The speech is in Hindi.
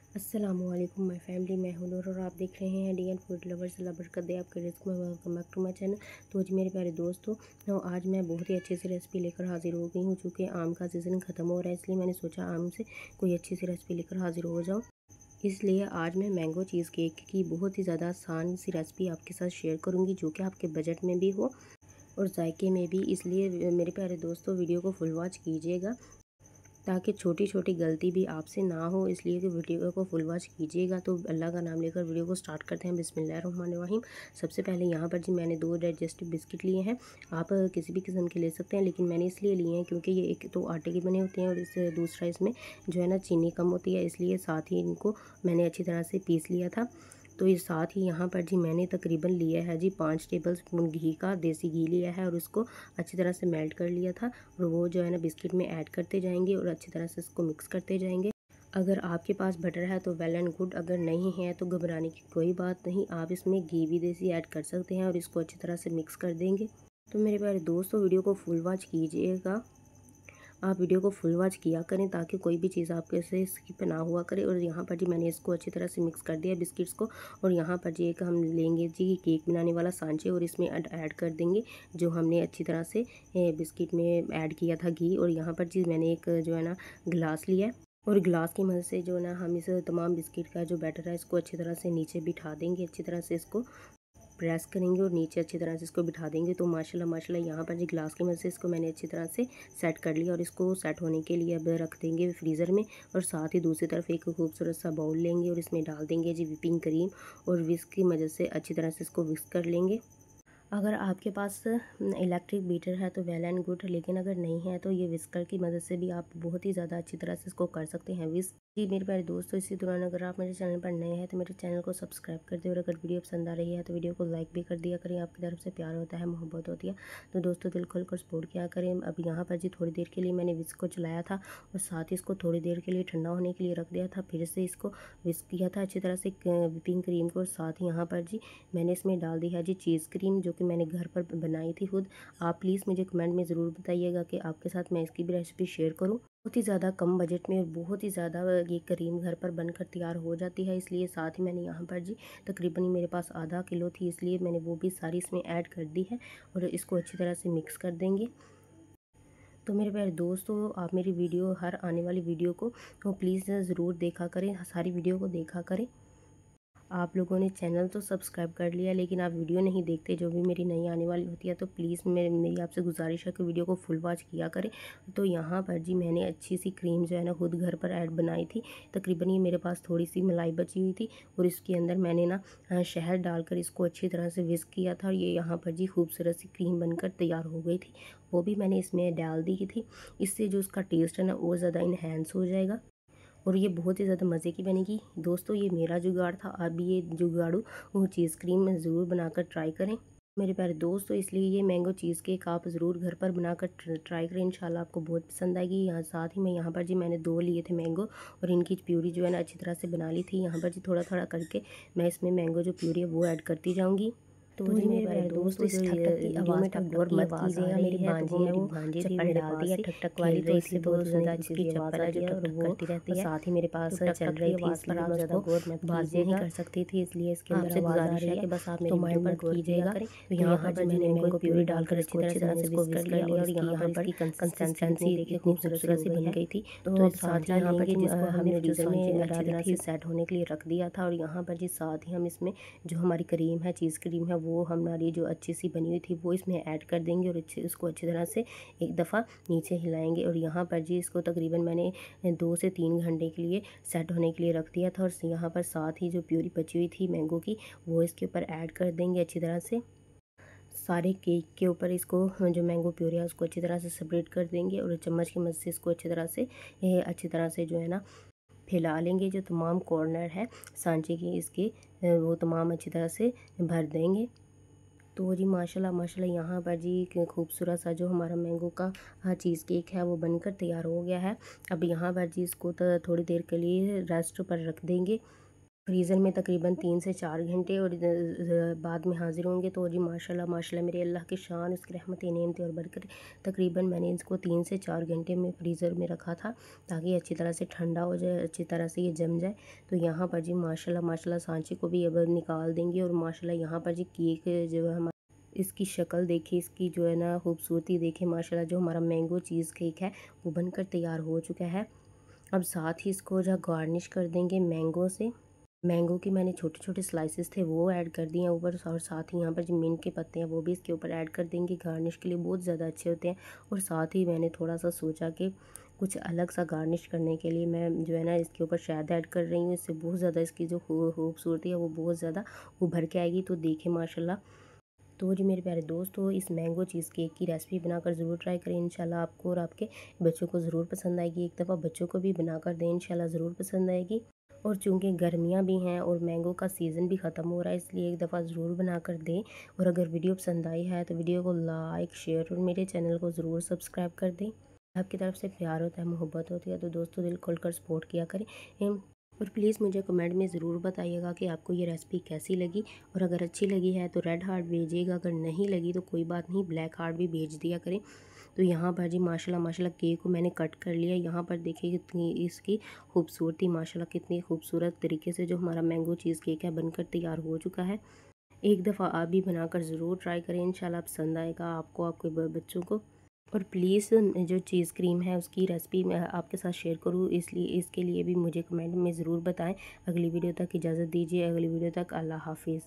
अस्सलामुअलैकुम माय फैमिली, मैं हूं नूर और आप देख रहे हैं D N food lovers lover कर दे आपके रिस्क में। Welcome back to my channel. तो जी मेरे प्यारे दोस्तों, आज मैं बहुत ही अच्छी सी रेसिपी लेकर हाजिर हो गई हूं। चूँकि आम का सीज़न ख़त्म हो रहा है, इसलिए मैंने सोचा आम से कोई अच्छी सी रेसिपी लेकर हाजिर हो जाऊँ। इसलिए आज मैं मैंगो चीज़ केक की बहुत ही ज़्यादा आसान सी रेसिपी आपके साथ शेयर करूँगी, जो कि आपके बजट में भी हो और जायके में भी। इसलिए मेरे प्यारे दोस्तों, वीडियो को फुल वॉच कीजिएगा ताकि छोटी छोटी गलती भी आपसे ना हो, इसलिए कि वीडियो को फुल वॉच कीजिएगा। तो अल्लाह का नाम लेकर वीडियो को स्टार्ट करते हैं। बिस्मिल्लाहिर्रहमानिर्रहीम। सबसे पहले यहाँ पर जी मैंने 2 डाइजेस्टिव बिस्किट लिए हैं। आप किसी भी किस्म के ले सकते हैं, लेकिन मैंने इसलिए लिए हैं क्योंकि ये एक तो आटे के बने होते हैं और दूसरा इसमें जो है ना चीनी कम होती है, इसलिए साथ ही इनको मैंने अच्छी तरह से पीस लिया था। तो ये साथ ही यहाँ पर जी मैंने तकरीबन लिया है जी 5 टेबल स्पून घी का देसी घी लिया है और उसको अच्छी तरह से मेल्ट कर लिया था। और वो जो है ना बिस्किट में ऐड करते जाएंगे और अच्छी तरह से इसको मिक्स करते जाएंगे। अगर आपके पास बटर है तो वेल एंड गुड, अगर नहीं है तो घबराने की कोई बात नहीं, आप इसमें घी भी देसी ऐड कर सकते हैं और इसको अच्छी तरह से मिक्स कर देंगे। तो मेरे प्यारे दोस्तों, वीडियो को फुल वॉच कीजिएगा। आप वीडियो को फुल वॉच किया करें ताकि कोई भी चीज़ आपके से स्किप ना हुआ करे। और यहाँ पर जी मैंने इसको अच्छी तरह से मिक्स कर दिया बिस्किट्स को। और यहाँ पर जी एक हम लेंगे जी केक बनाने वाला सांचे और इसमें ऐड कर देंगे जो हमने अच्छी तरह से बिस्किट में ऐड किया था घी। और यहाँ पर जी मैंने एक जो है ना गिलास लिया है और गिलास की मदद से जो है ना हम इस तमाम बिस्किट का जो बैटर है इसको अच्छी तरह से नीचे बिठा देंगे। अच्छी तरह से इसको प्रेस करेंगे और नीचे अच्छी तरह से इसको बिठा देंगे। तो माशाल्लाह माशाल्लाह यहाँ पर जी ग्लास की मदद से इसको मैंने अच्छी तरह से सेट कर लिया और इसको सेट होने के लिए अब रख देंगे फ्रीज़र में। और साथ ही दूसरी तरफ एक खूबसूरत सा बाउल लेंगे और इसमें डाल देंगे जी व्हिपिंग क्रीम और विस्क की मदद से अच्छी तरह से इसको विस्क कर लेंगे। अगर आपके पास इलेक्ट्रिक बीटर है तो वेल एंड गुड, लेकिन अगर नहीं है तो ये विस्कर की मदद से भी आप बहुत ही ज़्यादा अच्छी तरह से इसको कर सकते हैं विस्क। जी मेरे प्यारे दोस्तों, इसी दौरान अगर आप मेरे चैनल पर नए हैं तो मेरे चैनल को सब्सक्राइब कर दें और अगर वीडियो पसंद आ रही है तो वीडियो को लाइक भी कर दिया करें। आपकी तरफ से प्यार होता है, मोहब्बत होती है, तो दोस्तों दिल खोल कर सपोर्ट किया करें। अब यहाँ पर जी थोड़ी देर के लिए मैंने विस्क को चलाया था और साथ ही इसको थोड़ी देर के लिए ठंडा होने के लिए रख दिया था। फिर से इसको विस्क किया था अच्छी तरह से व्हिपिंग क्रीम को। और साथ ही यहाँ पर जी मैंने इसमें डाल दी है जी चीज़ क्रीम, जो कि मैंने घर पर बनाई थी खुद। आप प्लीज़ मुझे कमेंट में ज़रूर बताइएगा कि आपके साथ मैं इसकी भी रेसिपी शेयर करूं। बहुत ही ज़्यादा कम बजट में बहुत ही ज़्यादा ये क्रीम घर पर बनकर तैयार हो जाती है। इसलिए साथ ही मैंने यहाँ पर जी तकरीबन मेरे पास आधा किलो थी, इसलिए मैंने वो भी सारी इसमें ऐड कर दी है और इसको अच्छी तरह से मिक्स कर देंगे। तो मेरे प्यारे दोस्तों, आप मेरी वीडियो हर आने वाली वीडियो को तो प्लीज़ ज़रूर देखा करें, सारी वीडियो को देखा करें। आप लोगों ने चैनल तो सब्सक्राइब कर लिया लेकिन आप वीडियो नहीं देखते, जो भी मेरी नई आने वाली होती है। तो प्लीज़ मेरी आपसे गुजारिश है कि वीडियो को फुल वॉच किया करें। तो यहाँ पर जी मैंने अच्छी सी क्रीम जो है ना खुद घर पर ऐड बनाई थी। तकरीबन ये मेरे पास थोड़ी सी मलाई बची हुई थी और इसके अंदर मैंने ना शहद डालकर इसको अच्छी तरह से विस्क किया था और ये यहाँ पर जी खूबसूरत सी क्रीम बनकर तैयार हो गई थी। वो भी मैंने इसमें डाल दी थी। इससे जो उसका टेस्ट है ना और ज़्यादा इन्हेंस हो जाएगा और ये बहुत ही ज़्यादा मज़े की बनेगी। दोस्तों ये मेरा जुगाड़ था, आप भी ये जुगाड़ू वो चीज़ क्रीम में ज़रूर बनाकर ट्राई करें मेरे प्यारे दोस्तों। इसलिए ये मैंगो चीज़ केक आप ज़रूर घर पर बनाकर ट्राई करें, इंशाल्लाह आपको बहुत पसंद आएगी। यहाँ साथ ही मैं यहाँ पर जी मैंने 2 लिए थे मैंगो और इनकी प्यूरी जो है ना अच्छी तरह से बना ली थी। यहाँ पर जी थोड़ा थोड़ा करके मैं इसमें मैंगो जो प्यूरी है वो ऐड करती जाऊँगी। तो जी मेरे प्यारे दोस्तों, इस ठक ठक की आवाज़ में गौर मत कीजिएगा, मेरी भांजी है वो चप्पल डालती है ठक ठक वाली, तो इसलिए बहुत ज़्यादा अच्छी सी चप्पल है जो ठक ठक करती रहती है। साथ ही मेरे पास चल रही थी, इस पर आप ज़्यादा गौर मत कीजिएगा, नहीं कर सकती थी, इसलिए इसके अंदर आवाज़ आ रही है कि बस आप मेरी वीडियो पर गौर कीजिएगा। तो यहाँ पर मैंने मैंगो प्यूरी डालकर अच्छी तरह से इसको विस्क कर लिया और यहाँ पर इसकी कंसिस्टेंसी देखिए खूबसूरत सी बन गई थी। तो साथ ही यहाँ पर जिसको हमने फ्रीज़र में अच्छी तरह से सेट होने के लिए रख दिया था। और यहाँ पर जी साथ ही हम इसमें जो हमारी क्रीम है, चीज़ क्रीम है, वो हमारी जो अच्छी सी बनी हुई थी वो इसमें ऐड कर देंगे और इसको अच्छी तरह से एक दफ़ा नीचे हिलाएंगे। और यहाँ पर जी इसको तकरीबन मैंने 2 से 3 घंटे के लिए सेट होने के लिए रख दिया था। और यहाँ पर साथ ही जो प्यूरी बची हुई थी मैंगो की वो इसके ऊपर ऐड कर देंगे अच्छी तरह से। सारे केक के ऊपर इसको जो मैंगो प्यूरी है उसको अच्छी तरह से सेपरेट कर देंगे और चम्मच की मदद से इसको अच्छी तरह से जो है ना फैला लेंगे। जो तमाम कॉर्नर है सांचे की इसके वो तमाम अच्छी तरह से भर देंगे। तो जी माशाल्लाह माशाल्लाह यहाँ पर जी एक खूबसूरत सा जो हमारा मैंगो का चीज़ केक है वो बनकर तैयार हो गया है। अब यहाँ पर जी इसको तो थोड़ी देर के लिए रेस्ट पर रख देंगे फ्रीज़र में तकरीबन 3 से 4 घंटे और बाद में हाज़िर होंगे। तो जी माशाल्लाह माशाल्लाह मेरे अल्लाह की शान, उसकी रहमतें, नेमतें और बरकत। तकरीबन मैंने इसको 3 से 4 घंटे में फ्रीज़र में रखा था ताकि अच्छी तरह से ठंडा हो जाए, अच्छी तरह से ये जम जाए। तो यहाँ पर जी माशाल्लाह माशाल्लाह सांचे को भी अब निकाल देंगे और माशाल्लाह यहाँ पर जी केक जो है हमारा, इसकी शक्ल देखिए, इसकी जो है ना खूबसूरती देखिए माशाल्लाह। जो हमारा मैंगो चीज़ केक है वो बनकर तैयार हो चुका है। अब साथ ही इसको जो गार्निश कर देंगे मैंगो से। मैंगो की मैंने छोटे-छोटे स्लाइसेस थे वो ऐड कर दिए हैं ऊपर, और साथ ही यहाँ पर जो मिंट के पत्ते हैं वो भी इसके ऊपर ऐड कर देंगे। गार्निश के लिए बहुत ज़्यादा अच्छे होते हैं। और साथ ही मैंने थोड़ा-सा सोचा कि कुछ अलग सा गार्निश करने के लिए मैं जो है ना इसके ऊपर शहद ऐड कर रही हूँ। इससे बहुत ज़्यादा इसकी जो खूबसूरती है वो बहुत ज़्यादा उभर के आएगी। तो देखिए माशाल्लाह। तो जी मेरे प्यारे दोस्तों, इस मैंगो चीज़ केक की रेसिपी बनाकर ज़रूर ट्राई करें। इंशाल्लाह आपको और आपके बच्चों को ज़रूर पसंद आएगी। एक दफ़ा बच्चों को भी बनाकर दें, इंशाल्लाह ज़रूर पसंद आएगी। और चूँकि गर्मियाँ भी हैं और मैंगो का सीज़न भी ख़त्म हो रहा है, इसलिए एक दफ़ा ज़रूर बनाकर दें। और अगर वीडियो पसंद आई है तो वीडियो को लाइक, शेयर और मेरे चैनल को ज़रूर सब्सक्राइब कर दें। आपकी तरफ से प्यार होता है, मोहब्बत होती है, तो दोस्तों दिल खोल कर सपोर्ट किया करें। और प्लीज़ मुझे कमेंट में ज़रूर बताइएगा कि आपको ये रेसिपी कैसी लगी। और अगर अच्छी लगी है तो रेड हार्ट भेजिएगा, अगर नहीं लगी तो कोई बात नहीं, ब्लैक हार्ट भी भेज दिया करें। तो यहाँ पर जी माशाल्लाह माशाल्लाह केक को मैंने कट कर लिया। यहाँ पर देखिए कितनी इसकी खूबसूरती, माशाल्लाह कितनी खूबसूरत तरीके से जो हमारा मैंगो चीज़ केक है बनकर तैयार हो चुका है। एक दफ़ा आप भी बनाकर ज़रूर ट्राई करें, इंशाल्लाह पसंद आएगा आपको, आपके बच्चों को। और प्लीज़ जो चीज़ क्रीम है उसकी रेसिपी मैं आपके साथ शेयर करूँ, इसलिए इसके लिए भी मुझे कमेंट में ज़रूर बताएं। अगली वीडियो तक इजाज़त दीजिए, अगली वीडियो तक अल्लाह हाफिज़।